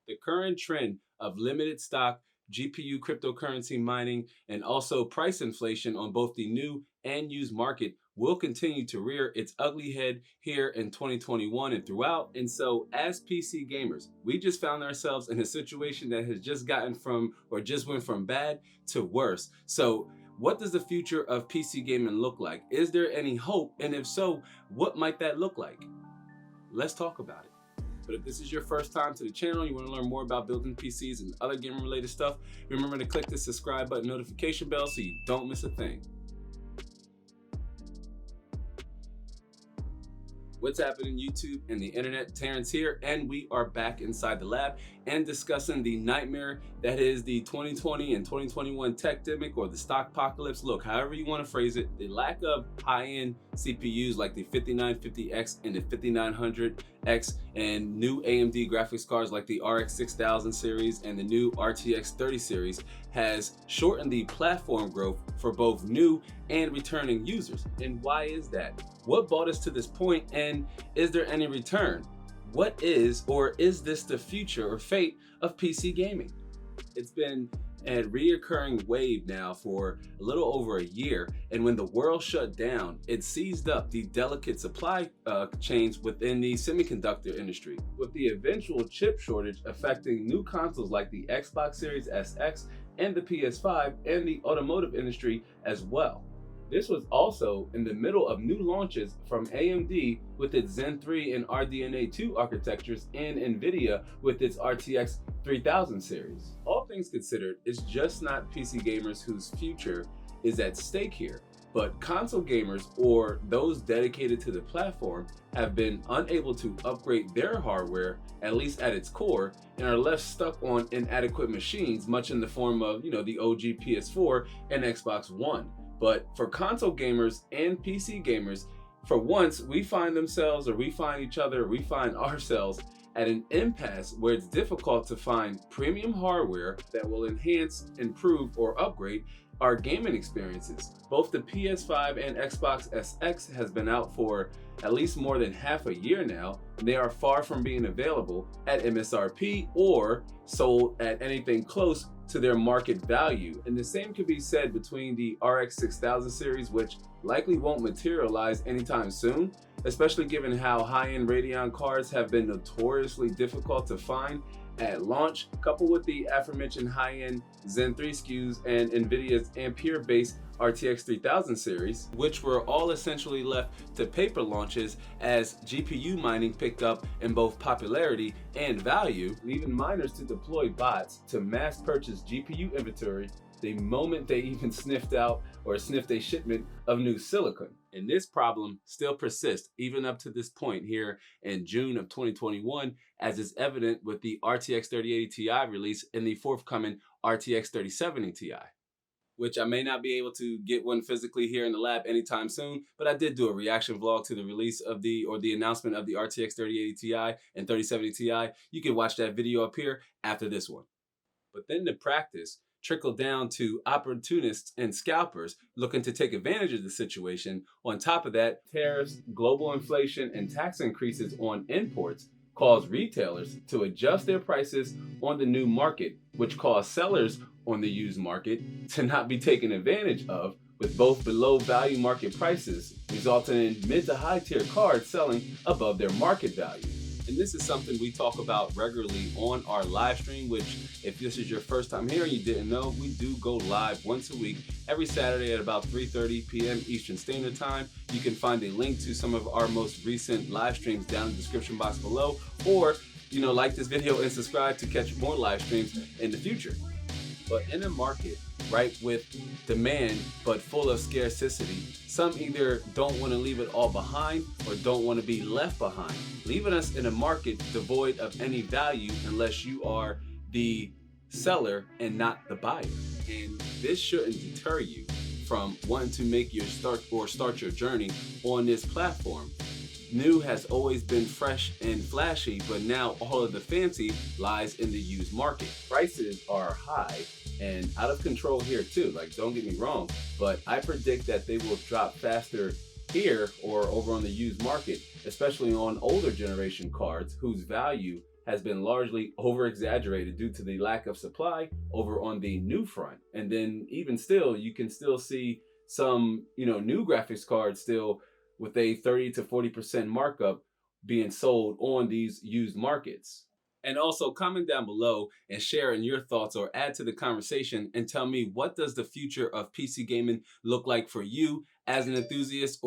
The current trend of limited stock GPU cryptocurrency mining and also price inflation on both the new and used market will continue to rear its ugly head here in 2021 and throughout. And so, as PC gamers, we just found ourselves in a situation that has just gotten from or just went from bad to worse. So, what does the future of PC gaming look like? Is there any hope? And if so, what might that look like? Let's talk about it. But if this is your first time to the channel, you want to learn more about building PCs and other gaming related stuff, remember to click the subscribe button, notification bell so you don't miss a thing. What's happening YouTube and the internet? Terrence here, and we are back inside the lab and discussing the nightmare that is the 2020 and 2021 tech-demic or the stock apocalypse. Look, however you want to phrase it, the lack of high-end CPUs like the 5950X and the 5900X and new AMD graphics cards like the RX 6000 series and the new RTX 30 series has shortened the platform growth for both new and returning users. And why is that? What brought us to this point, and is there any return? What is, or is this the future or fate of PC gaming? It's been a reoccurring wave now for a little over a year, and when the world shut down, it seized up the delicate supply chains within the semiconductor industry, with the eventual chip shortage affecting new consoles like the Xbox Series SX and the PS5 and the automotive industry as well. This was also in the middle of new launches from AMD with its Zen 3 and RDNA 2 architectures and NVIDIA with its RTX 3000 series. All things considered, it's just not PC gamers whose future is at stake here, but console gamers or those dedicated to the platform have been unable to upgrade their hardware, at least at its core, and are left stuck on inadequate machines, much in the form of, the OG PS4 and Xbox One. But for console gamers and PC gamers, for once, we find each other, we find ourselves at an impasse where it's difficult to find premium hardware that will enhance, improve, or upgrade our gaming experiences. Both the PS5 and Xbox SX has been out for at least more than half a year now, and they are far from being available at MSRP or sold at anything close to their market value. And the same could be said between the RX 6000 series, which likely won't materialize anytime soon, especially given how high-end Radeon cards have been notoriously difficult to find at launch, coupled with the aforementioned high-end Zen 3 SKUs and NVIDIA's Ampere-based RTX 3000 series, which were all essentially left to paper launches as GPU mining picked up in both popularity and value, leaving miners to deploy bots to mass purchase GPU inventory the moment they even sniffed a shipment of new silicon. And this problem still persists even up to this point here in June of 2021, as is evident with the RTX 3080 Ti release and the forthcoming RTX 3070 Ti. Which I may not be able to get one physically here in the lab anytime soon, but I did do a reaction vlog to the release of the announcement of the RTX 3080 Ti and 3070 Ti. You can watch that video up here after this one. But then the practice trickled down to opportunists and scalpers looking to take advantage of the situation. On top of that, tariffs, global inflation, and tax increases on imports caused retailers to adjust their prices on the new market, which caused sellers on the used market to not be taken advantage of, with both below value market prices, resulting in mid to high tier cards selling above their market value. And this is something we talk about regularly on our live stream, which if this is your first time here and you didn't know, we do go live once a week, every Saturday at about 3:30 p.m. Eastern Standard Time. You can find a link to some of our most recent live streams down in the description box below, or, like this video and subscribe to catch more live streams in the future. But in a market, right, with demand but full of scarcity, some either don't want to leave it all behind or don't want to be left behind, leaving us in a market devoid of any value unless you are the seller and not the buyer. And this shouldn't deter you from wanting to make your start your journey on this platform. New has always been fresh and flashy, but now all of the fancy lies in the used market. Prices are high and out of control here too, don't get me wrong, but I predict that they will drop faster here or over on the used market, especially on older generation cards whose value has been largely over exaggerated due to the lack of supply over on the new front. And then even still, you can still see some, new graphics cards still with a 30 to 40% markup being sold on these used markets. And also comment down below and share in your thoughts or add to the conversation and tell me, what does the future of PC gaming look like for you as an enthusiast?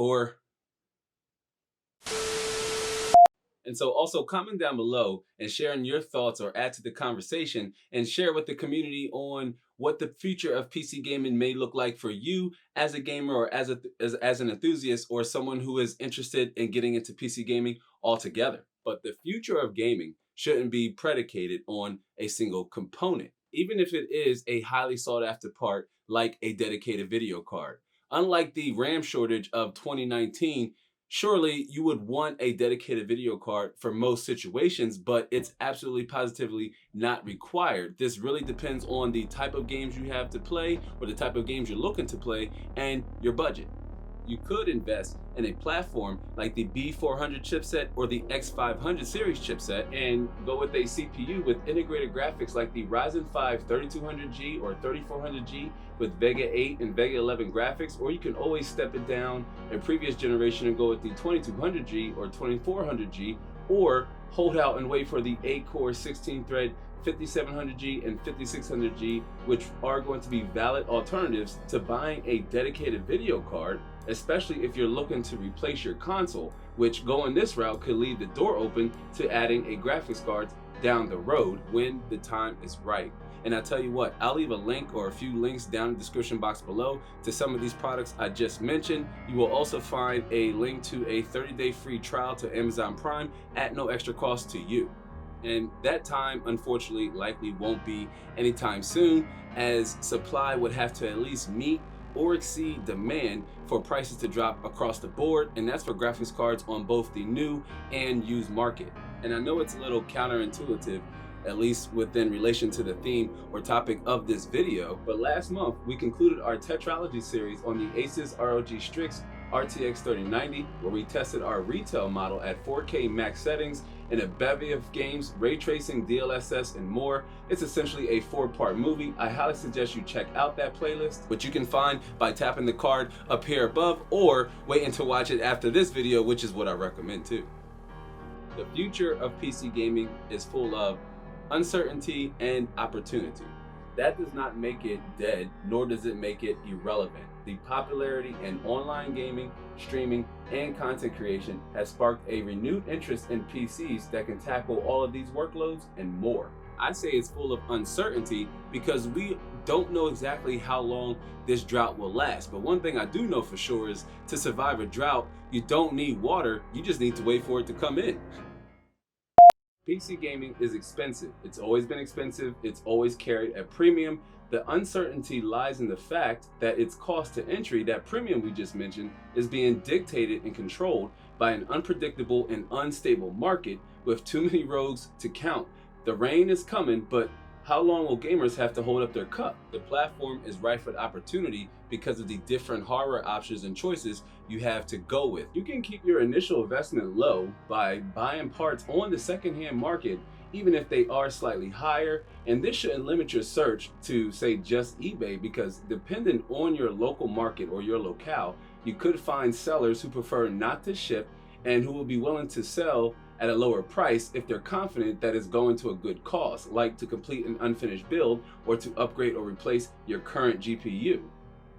And so also comment down below and share in your thoughts or add to the conversation and share with the community on what the future of PC gaming may look like for you as a gamer or as an enthusiast or someone who is interested in getting into PC gaming altogether. But the future of gaming shouldn't be predicated on a single component, even if it is a highly sought after part like a dedicated video card. Unlike the RAM shortage of 2019, surely you would want a dedicated video card for most situations, but it's absolutely positively not required. This really depends on the type of games you have to play or the type of games you're looking to play and your budget. You could invest in a platform like the B400 chipset or the X500 series chipset and go with a CPU with integrated graphics like the Ryzen 5 3200G or 3400G with Vega 8 and Vega 11 graphics, or you can always step it down a previous generation and go with the 2200G or 2400G, or hold out and wait for the 8-core 16-thread 5700G and 5600G, which are going to be valid alternatives to buying a dedicated video card, especially if you're looking to replace your console, which going this route could leave the door open to adding a graphics card down the road when the time is right. And I tell you what, I'll leave a link or a few links down in the description box below to some of these products I just mentioned. You will also find a link to a 30-day free trial to Amazon Prime at no extra cost to you. And that time, unfortunately, likely won't be anytime soon, as supply would have to at least meet or exceed demand for prices to drop across the board, and that's for graphics cards on both the new and used market. And I know it's a little counterintuitive, at least within relation to the theme or topic of this video, but last month we concluded our tetralogy series on the Asus ROG Strix RTX 3090, where we tested our retail model at 4K max settings in a bevy of games, ray tracing, DLSS, and more. It's essentially a 4-part movie. I highly suggest you check out that playlist, which you can find by tapping the card up here above or waiting to watch it after this video, which is what I recommend too. The future of PC gaming is full of uncertainty and opportunity. That does not make it dead, nor does it make it irrelevant. The popularity in online gaming, streaming, and content creation has sparked a renewed interest in PCs that can tackle all of these workloads and more. I say it's full of uncertainty because we don't know exactly how long this drought will last. But one thing I do know for sure is to survive a drought, you don't need water, you just need to wait for it to come in. PC gaming is expensive. It's always been expensive. It's always carried a premium. The uncertainty lies in the fact that its cost to entry, that premium we just mentioned, is being dictated and controlled by an unpredictable and unstable market with too many rogues to count. The rain is coming, but how long will gamers have to hold up their cup? The platform is rife with opportunity because of the different hardware options and choices you have to go with. You can keep your initial investment low by buying parts on the secondhand market, even if they are slightly higher. And this shouldn't limit your search to, say, just eBay, because depending on your local market or your locale, you could find sellers who prefer not to ship and who will be willing to sell at a lower price if they're confident that it's going to a good cause, like to complete an unfinished build or to upgrade or replace your current GPU.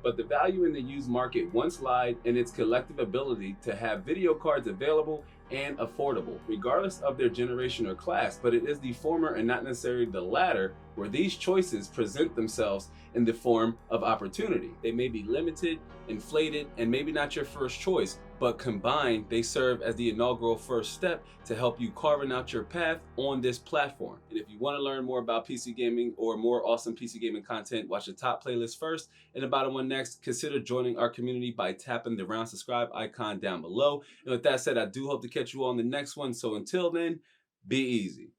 But the value in the used market once lied in its collective ability to have video cards available and affordable, regardless of their generation or class. But it is the former and not necessarily the latter where these choices present themselves in the form of opportunity. They may be limited, inflated, and maybe not your first choice, but combined, they serve as the inaugural first step to help you carving out your path on this platform. And if you want to learn more about PC gaming or more awesome PC gaming content, watch the top playlist first and the bottom one next. Consider joining our community by tapping the round subscribe icon down below. And with that said, I do hope to catch you on the next one. So until then, be easy.